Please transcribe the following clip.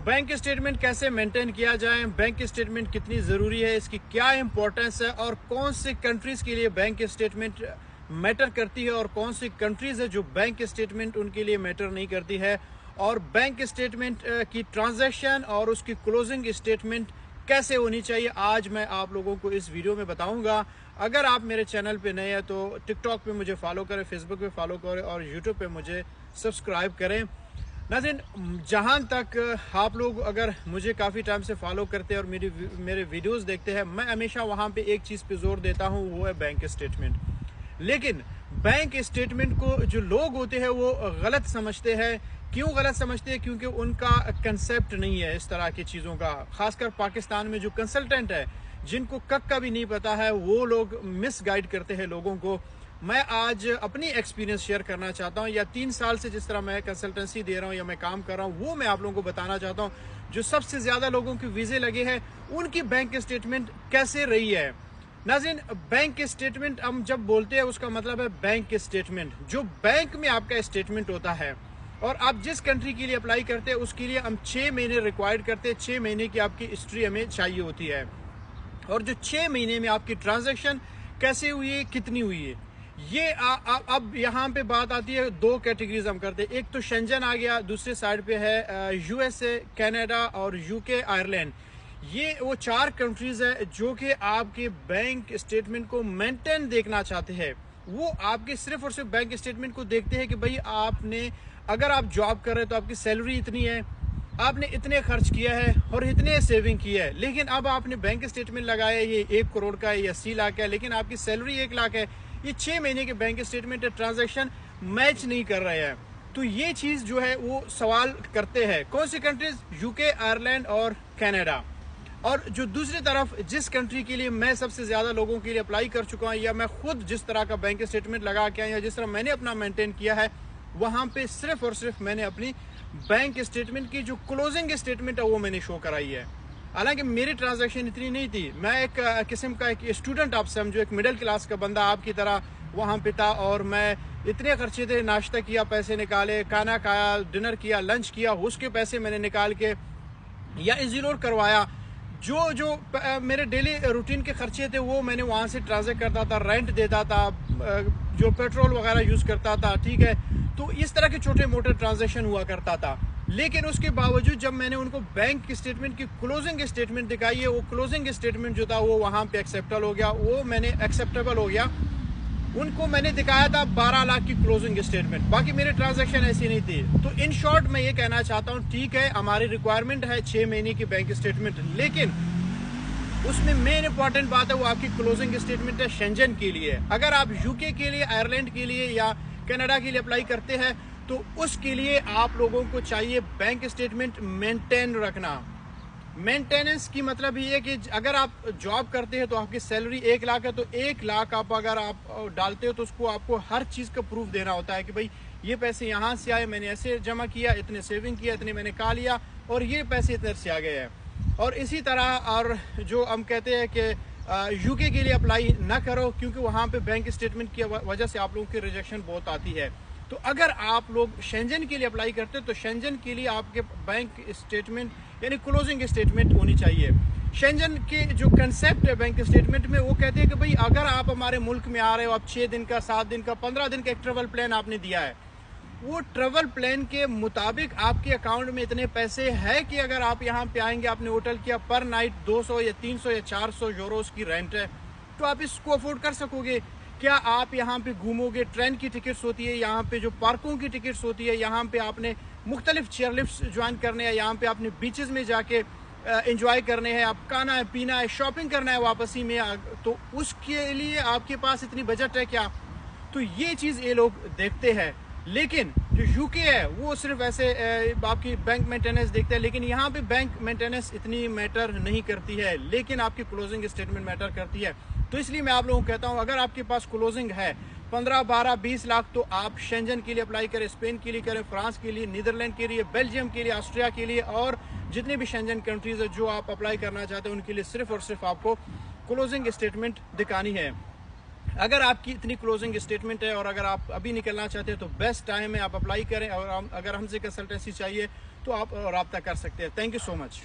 Bank statement कैसे maintain किया जाए, बैंक स्टेटमेंट कितनी ज़रूरी है, इसकी क्या इंपॉर्टेंस है और कौन सी कंट्रीज़ के लिए बैंक स्टेटमेंट मैटर करती है और कौन सी कंट्रीज़ है जो बैंक स्टेटमेंट उनके लिए मैटर नहीं करती है, और बैंक स्टेटमेंट की ट्रांजैक्शन और उसकी क्लोजिंग स्टेटमेंट कैसे होनी चाहिए, आज मैं आप लोगों को इस वीडियो में बताऊंगा। अगर आप मेरे चैनल पे नए हैं तो टिकटॉक पे मुझे फॉलो करें, फेसबुक पे फॉलो करें और यूट्यूब पे मुझे सब्सक्राइब करें। नाज़रीन, जहां तक आप लोग अगर मुझे काफ़ी टाइम से फॉलो करते हैं और मेरे वीडियोस देखते हैं, मैं हमेशा वहां पे एक चीज़ पे जोर देता हूं, वो है बैंक स्टेटमेंट। लेकिन बैंक स्टेटमेंट को जो लोग होते हैं वो गलत समझते हैं। क्यों गलत समझते हैं? क्योंकि उनका कंसेप्ट नहीं है इस तरह की चीज़ों का। खासकर पाकिस्तान में जो कंसल्टेंट है, जिनको का भी नहीं पता है, वो लोग मिस गाइड करते हैं लोगों को। मैं आज अपनी एक्सपीरियंस शेयर करना चाहता हूं, या 3 साल से जिस तरह मैं कंसल्टेंसी दे रहा हूं या मैं काम कर रहा हूं, वो मैं आप लोगों को बताना चाहता हूं। जो सबसे ज्यादा लोगों के वीजे लगे हैं, उनकी बैंक स्टेटमेंट कैसे रही है। नाज़रीन, बैंक स्टेटमेंट हम जब बोलते हैं उसका मतलब है बैंक स्टेटमेंट। जो बैंक में आपका स्टेटमेंट होता है और आप जिस कंट्री के लिए अप्लाई करते हैं उसके लिए हम 6 महीने रिक्वायर्ड करते हैं। 6 महीने की आपकी हिस्ट्री हमें चाहिए होती है, और जो 6 महीने में आपकी ट्रांजैक्शन कैसे हुई है, कितनी हुई है, ये अब यहाँ पे बात आती है। 2 कैटेगरीज हम करते हैं। एक तो शेंजन आ गया, दूसरे साइड पे है यूएसए, कनाडा और यूके, आयरलैंड। ये वो 4 कंट्रीज है जो कि आपके बैंक स्टेटमेंट को मेंटेन देखना चाहते हैं। वो आपके सिर्फ और सिर्फ बैंक स्टेटमेंट को देखते हैं कि भाई आपने, अगर आप जॉब कर रहे हैं तो आपकी सैलरी इतनी है, आपने इतने खर्च किया है और इतने सेविंग किया है। लेकिन अब आपने बैंक स्टेटमेंट लगाया, ये 1 करोड़ का है या 80 लाख का है, लेकिन आपकी सैलरी 1 लाख है। ये 6 महीने के बैंक स्टेटमेंट ट्रांजैक्शन मैच नहीं कर रहे हैं। तो ये चीज जो है वो सवाल करते हैं। कौन सी कंट्रीज? यूके, आयरलैंड और कनाडा। और जो दूसरी तरफ जिस कंट्री के लिए मैं सबसे ज्यादा लोगों के लिए अप्लाई कर चुका हूं, या मैं खुद जिस तरह का बैंक स्टेटमेंट लगा के आया, या जिस तरह मैंने अपना मेंटेन किया है, वहां पे सिर्फ और सिर्फ मैंने अपनी बैंक स्टेटमेंट की जो क्लोजिंग स्टेटमेंट है वो मैंने शो कराई है। हालांकि मेरी ट्रांजैक्शन इतनी नहीं थी। मैं एक किस्म का एक स्टूडेंट, आप समझो, एक मिडिल क्लास का बंदा आपकी तरह वहां पे था, और मैं इतने खर्चे थे, नाश्ता किया, पैसे निकाले, खाना खाया, डिनर किया, लंच किया, उसके पैसे मैंने निकाल के या इजीलोर करवाया। जो जो मेरे डेली रूटीन के खर्चे थे वो मैंने वहां से ट्रांसफर करता था, रेंट देता था, जो पेट्रोल वगैरह यूज करता था, ठीक है। तो इस तरह के छोटे मोटे ट्रांजैक्शन हुआ करता था। लेकिन उसके बावजूद जब मैंने उनको बैंक स्टेटमेंट की क्लोजिंग स्टेटमेंट दिखाई है, वो क्लोजिंग स्टेटमेंट जो था वो वहां पे एक्सेप्टेबल हो गया, वो मैंने एक्सेप्टेबल हो गया। उनको मैंने दिखाया था 12 लाख की क्लोजिंग स्टेटमेंट, बाकी मेरे ट्रांजैक्शन ऐसी नहीं थी। तो इन शॉर्ट मैं ये कहना चाहता हूँ, ठीक है, हमारी रिक्वायरमेंट है 6 महीने की बैंक स्टेटमेंट, लेकिन उसमें मेन इंपॉर्टेंट बात है वो आपकी क्लोजिंग स्टेटमेंट है शेंजन के लिए। अगर आप यूके के लिए, आयरलैंड के लिए या कनाडा के लिए अप्लाई करते हैं तो उसके लिए आप लोगों को चाहिए बैंक स्टेटमेंट मेंटेन रखना। मेंटेनेंस की मतलब ये है कि अगर आप जॉब करते हैं तो आपकी सैलरी 1 लाख है, तो 1 लाख आप अगर आप डालते हो तो उसको आपको हर चीज का प्रूफ देना होता है कि भाई ये पैसे यहाँ से आए, मैंने ऐसे जमा किया, इतने सेविंग किया, इतने मैंने खा लिया, और ये पैसे इधर से आ गए हैं। और इसी तरह, और जो हम कहते हैं कि यूके के लिए अप्लाई ना करो, क्योंकि वहां पे बैंक स्टेटमेंट की वजह से आप लोगों की रिजेक्शन बहुत आती है। तो अगर आप लोग शेंजन के लिए अप्लाई करते हैं तो शेंजन के लिए आपके बैंक स्टेटमेंट यानी क्लोजिंग स्टेटमेंट होनी चाहिए। शेंजन के जो कंसेप्ट है बैंक स्टेटमेंट में, वो कहते हैं कि भाई अगर आप हमारे मुल्क में आ रहे हो, आप 6 दिन का, 7 दिन का, 15 दिन का एक ट्रेवल प्लान आपने दिया है, वो ट्रेवल प्लान के मुताबिक आपके अकाउंट में इतने पैसे है कि अगर आप यहाँ पे आएंगे, आपने होटल किया, पर नाइट 200 या 300 या 400 यूरोस की रेंट है, तो आप इसको अफोर्ड कर सकोगे क्या? आप यहाँ पे घूमोगे, ट्रेन की टिकट्स होती है, यहाँ पे जो पार्कों की टिकट्स होती है, यहाँ पे आपने मुख्तलिफ चेयरलिफ्ट्स ज्वाइन करने हैं, यहाँ पे आपने बीचेस में जाके एंजॉय करने हैं, आप खाना है, पीना है, शॉपिंग करना है वापसी में, तो उसके लिए आपके पास इतनी बजट है क्या? तो ये चीज ये लोग देखते हैं। लेकिन जो यूके है वो सिर्फ ऐसे आपकी बैंक मेंटेनेंस देखते हैं, लेकिन यहाँ पे बैंक मेंटेनेंस इतनी मैटर नहीं करती है, लेकिन आपकी क्लोजिंग स्टेटमेंट मैटर करती है। तो इसलिए मैं आप लोगों को कहता हूँ, अगर आपके पास क्लोजिंग है 15, 12, 20 लाख, तो आप शेंजन के लिए अप्लाई करें, स्पेन के लिए करें, फ्रांस के लिए, नीदरलैंड के लिए, बेल्जियम के लिए, ऑस्ट्रिया के लिए, और जितने भी शेंजन कंट्रीज है जो आप अप्लाई करना चाहते हैं उनके लिए सिर्फ और सिर्फ आपको क्लोजिंग स्टेटमेंट दिखानी है। अगर आपकी इतनी क्लोजिंग स्टेटमेंट है और अगर आप अभी निकलना चाहते हैं तो बेस्ट टाइम है, आप अप्लाई करें। और अगर हमसे कंसल्टेंसी चाहिए तो आप रब्ता कर सकते हैं। Thank you so much.